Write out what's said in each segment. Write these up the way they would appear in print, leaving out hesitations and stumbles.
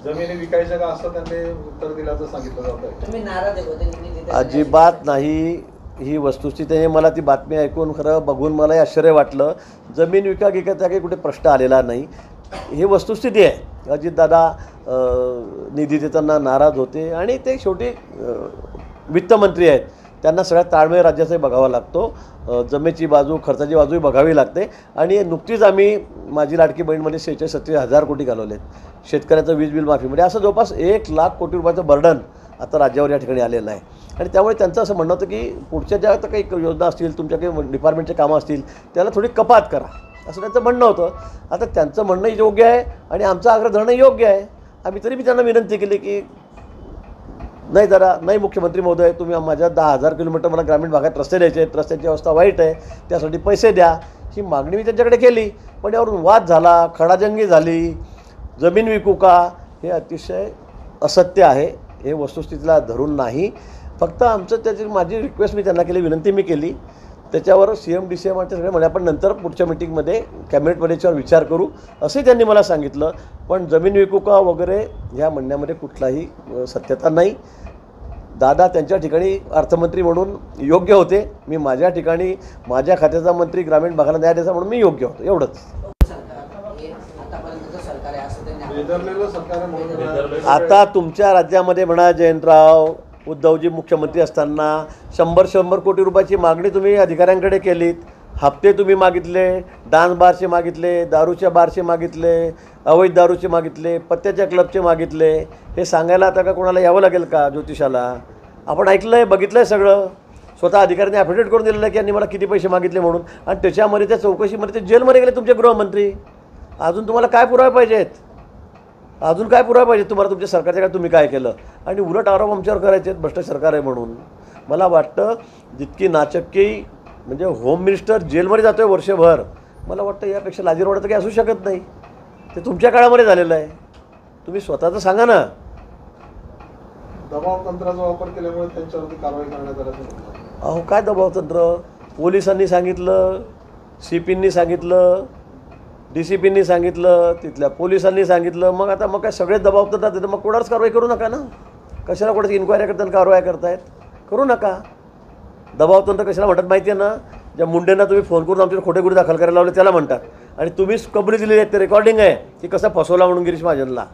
जमिनी विकायच्या का असं त्यांनी उत्तर दिल्याचं सांगितलं जातंय. तुम्ही नाराज आहे? अजिबात नाही. ही वस्तुस्थिती मला ती बातमी ऐकून खरं बघून मलाही आश्चर्य वाटलं. जमीन विकायचा काही कुठे प्रश्न आलेला नाही. ही वस्तुस्थिती आहे. अजितदादा निधी देताना नाराज होते आणि ते शेवटी वित्तमंत्री आहेत. त्यांना सगळ्यात ताळमेळ राज्याचाही बघावा लागतो. जमेची बाजू खर्चाची बाजूही बघावी लागते. आणि नुकतीच आम्ही माझी लाडकी बहीणमध्ये 46-47 कोटी घालवलेत. शेतकऱ्याचं वीज बिल माफीमध्ये असं जवळपास 1 लाख कोटी रुपयाचं बर्डन आता राज्यावर या ठिकाणी आलेलं आहे. आणि त्यामुळे त्यांचं असं म्हणणं होतं की पुढच्या ज्या आता काही योजना असतील, तुमच्या काही डिपार्टमेंटचे कामं असतील, त्याला थोडी कपात करा, असं त्यांचं म्हणणं होतं. आता त्यांचं म्हणणंही योग्य आहे आणि आमचा आग्रह धरणंही योग्य आहे. आम्ही तरी मी त्यांना विनंती केली की नाही मुख्यमंत्री महोदय, तुम्ही माझ्या 10,000 किलोमीटर मला ग्रामीण भागात रस्ते द्यायचे आहेत, रस्त्यांची अवस्था वाईट आहे, त्यासाठी पैसे द्या. ही मागणी मी त्यांच्याकडे केली. पण यावरून वाद झाला, खडाजंगी झाली, जमीन विकू का, हे अतिशय असत्य आहे. हे वस्तुस्थितीला धरून नाही. फक्त आमचं त्याची माझी रिक्वेस्ट मी त्यांना केली, विनंती मी केली. त्याच्यावर CM DCM सगळे म्हणे आपण नंतर पुढच्या मिटिंगमध्ये कॅबिनेटमध्ये याच्यावर विचार करू, असंही त्यांनी मला सांगितलं. पण जमीन विकू का वगैरे ह्या म्हणण्यामध्ये कुठलाही सत्यता नाही. दादा त्यांच्या ठिकाणी अर्थमंत्री म्हणून योग्य होते. मी माझ्या ठिकाणी माझ्या खात्याचा मंत्री ग्रामीण भागाला न्याय द्यायचा म्हणून मी योग्य होतो, एवढंच. आता तुमच्या राज्यामध्ये म्हणा जयंतराव, उद्धवजी मुख्यमंत्री असताना 100 कोटी रुपयाची मागणी तुम्ही अधिकाऱ्यांकडे केलीत. हप्ते तुम्ही मागितले, डान्स बारचे मागितले, दारूच्या बारचे मागितले, अवैध दारूचे मागितले, पत्त्याच्या क्लबचे मागितले. हे सांगायला आता का कोणाला यावं लागेल का ज्योतिषाला? आपण ऐकलं आहे, बघितलं आहे सगळं. स्वतः अधिकाऱ्यांनी ॲफिडेविट करून दिलेलं आहे की यांनी मला किती पैसे मागितले म्हणून. आणि त्याच्यामध्ये त्या चौकशीमध्ये ते जेलमध्ये गेले तुमचे गृहमंत्री. अजून तुम्हाला काय पुरावे पाहिजेत? अजून काय पुरावे पाहिजे तुम्हाला तुमच्या सरकारच्या काय तुम्ही काय केलं? आणि उलट आरोप आमच्यावर करायचे आहेत भ्रष्ट सरकार आहे म्हणून. मला वाटतं जितकी नाचक्की म्हणजे होम मिनिस्टर जेलमध्ये जातो आहे वर्षभर, मला वाटतं यापेक्षा लाजिरवाडं तर काही असू शकत नाही. ते तुमच्या काळामध्ये झालेलं आहे. तुम्ही स्वतःचं सांगा ना. दबाव तंत्राचा वापर केल्यामुळे त्यांच्यावरती कारवाई करण्यात आल्याचं. अहो काय दबाव तंत्र? पोलिसांनी सांगितलं, CPंनी सांगितलं, DCPंनी सांगितलं, तिथल्या पोलिसांनी सांगितलं. मग काय सगळे दबाव तंत्रात येतं. मग कोणाच कारवाई करू नका ना. कशाला कोणाची इन्क्वायरी करताना कारवाई करतायत? करू नका. दबाव तंत्र कशाला म्हणतात माहिती आहे ना? ज्या मुंडेंना तुम्ही फोन करून आमच्याकडे खोटे गुन्हे दाखल करायला लावले त्याला म्हणतात. आणि तुम्हीच कबुली दिलेली आहे, ते रेकॉर्डिंग आहे की कसा फसवला म्हणून गिरीश महाजनला.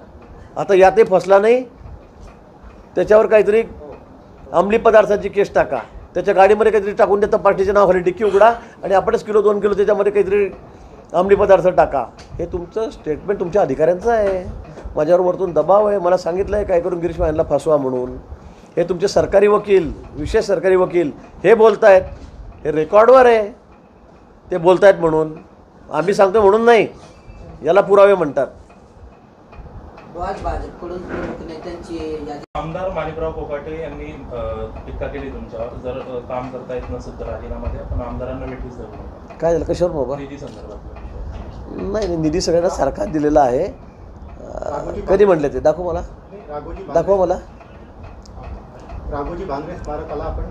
आता यातही फसला नाही, त्याच्यावर काहीतरी अंमली पदार्थांची केस टाका, त्याच्या गाडीमध्ये काहीतरी टाकून देता, पार्टीच्या नावाखाली डिक्की उघडा आणि आपणच किलो 2 किलो त्याच्यामध्ये काहीतरी अंमली पदार्थ टाका. हे तुमचं स्टेटमेंट तुमच्या अधिकाऱ्यांचं आहे. माझ्यावर वरतून दबाव आहे. मला सांगितलं आहे काय करून गिरीश महाजनला फसवा म्हणून. हे तुमचे सरकारी वकील, विशेष सरकारी वकील हे बोलत आहेत. हे रेकॉर्डवर आहे ते बोलत आहेत म्हणून. आम्ही सांगतो म्हणून नाही, याला पुरावे म्हणतात. आमदार माणिकराव कोकाटे यांनी टीका केली तुमच्यावर, जर काम करता येत नसेल तर राजीनामा द्या, पण आमदारांना वेठीस धरू नका. काय झालं? कशावर बाबा? निधी संदर्भात. नाही, निधी सगळ्यांना सारखा दिलेला आहे. कधी म्हटले ते? दाखव मला, दाखवा मला. राघोजी भांगरे स्मारकाला आपण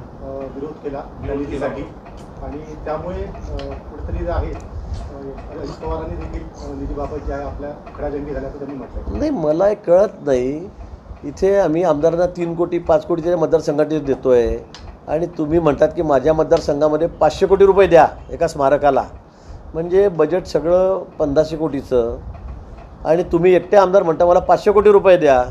विरोध केला निधीसाठी आणि त्यामुळे कुठेतरी जे आहे अजित पवारांनी देखील निधीबाबत जे आहे आपल्या खडाजंगी झाल्याचं त्यांनी म्हटलं. नाही, मला एक कळत नाही. इथे आम्ही आमदारांना 3 कोटी 5 कोटी त्याच्या मतदारसंघात देतो आहे आणि तुम्ही म्हणतात की माझ्या मतदारसंघामध्ये 500 कोटी रुपये द्या एका स्मारकाला. म्हणजे बजेट सगळं 1500 कोटीचं आणि तुम्ही एकटे आमदार म्हणता मला 500 कोटी रुपये द्या.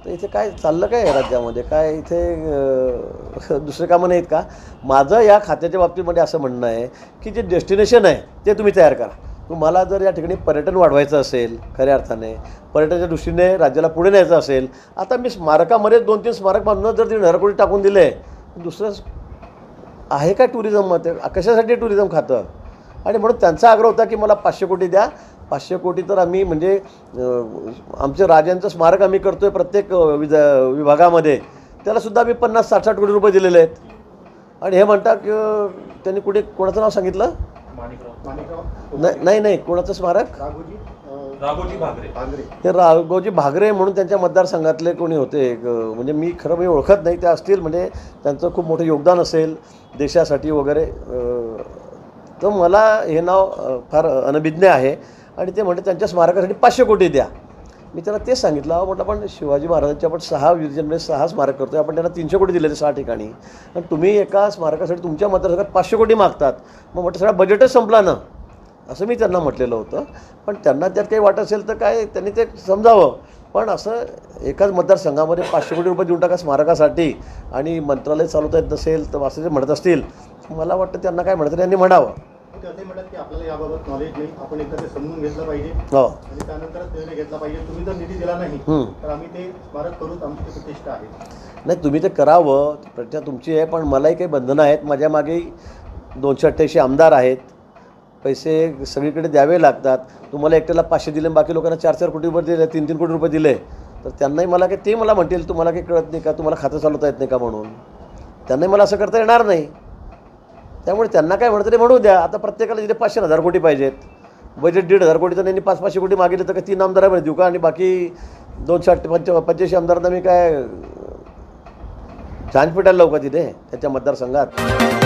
तर इथे काय चाललं काय राज्यामध्ये? काय इथे दुसरे कामं नाहीत का? माझं या खात्याच्या बाबतीमध्ये असं म्हणणं आहे की जे डेस्टिनेशन आहे ते तुम्ही तयार करा. तुम्हाला जर या ठिकाणी पर्यटन वाढवायचं असेल, खऱ्या अर्थाने पर्यटनाच्या दृष्टीने राज्याला पुढे न्यायचं असेल, आता मी स्मारकामध्ये 2-3 स्मारक बांधून जर 1,500 कोटी टाकून दिले, दुसरं आहे का टुरिझममध्ये? कशासाठी टुरिझम खातं? आणि म्हणून त्यांचा आग्रह होता की मला 500 कोटी द्या. 500 कोटी तर आम्ही म्हणजे आमच्या राजांचं स्मारक आम्ही करतो आहे प्रत्येक विभागामध्ये, त्यालासुद्धा आम्ही 50-60 कोटी रुपये दिलेले आहेत. आणि हे म्हणतात की त्यांनी कुठे कोणाचं नाव सांगितलं? नाही, कोणाचं स्मारक? राघोजी भांगरे. हे राघोजी भांगरे म्हणून त्यांच्या मतदारसंघातले कोणी होते, म्हणजे मी खरं मी ओळखत नाही. ते असतील, म्हणजे त्यांचं खूप मोठं योगदान असेल देशासाठी वगैरे. तर मला हे नाव फार अनभिज्ञ आहे. आणि ते म्हणते त्यांच्या स्मारकासाठी 500 कोटी द्या. मी त्यांना तेच सांगितलं, अहो म्हटलं आपण शिवाजी महाराजांचे आपण 6 विजनमध्ये 6 स्मारक करतो आहे, आपण त्यांना 300 कोटी दिले ते 6 ठिकाणी, आणि तुम्ही एका स्मारकासाठी तुमच्या मतदारसंघात 500 कोटी मागतात. मग म्हटलं सगळा बजेटच संपला ना, असं मी त्यांना म्हटलेलं होतं. पण त्यांना त्यात काही वाटत असेल तर काय त्यांनी ते समजावं. पण असं एकाच मतदारसंघामध्ये 500 कोटी रुपये देऊन टाका स्मारकासाठी आणि मंत्रालय चालवता येत नसेल तर असं जे म्हणत असतील, मला वाटतं त्यांना काय म्हणतं त्यांनी म्हणावं. ते असे म्हणतात की आपल्याला याबाबत नॉलेज नाही, आपण एकदा ते समजून घेतलं पाहिजे हो आणि त्यानंतरच निर्णय घेतला पाहिजे. तुम्ही जर निधी दिला नाही तर आम्ही ते स्मारक करूच, आमची प्रतिष्ठा आहे. नाही, तुम्ही ते करावं, प्रतिष्ठा तुमची आहे, पण मलाही काही बंधनं आहेत. माझ्या मागे 288 आमदार आहेत, पैसे सगळीकडे द्यावे लागतात. तुम्हाला एकट्याला 500 दिले, बाकी लोकांना 4-4 कोटी रुपये दिले, 3-3 कोटी रुपये दिले, तर त्यांनाही मला काही ते मला म्हणतील तुम्हाला काही कळत नाही का, तुम्हाला खातं चालवता येत नाही का म्हणून. त्यांनाही मला असं करता येणार नाही. त्यामुळे त्यांना काय म्हणतं ते म्हणू द्या. आता प्रत्येकाला जिथे 500-1000 कोटी पाहिजेत, बजेट 1,500 कोटी, तर त्यांनी 500-500 कोटी मागितले तर काय 3 आमदारांमध्ये देऊ का, आणि बाकी 285 आमदारांना मी काय झांज पिटायला लावू का तिथे त्याच्या मतदारसंघात.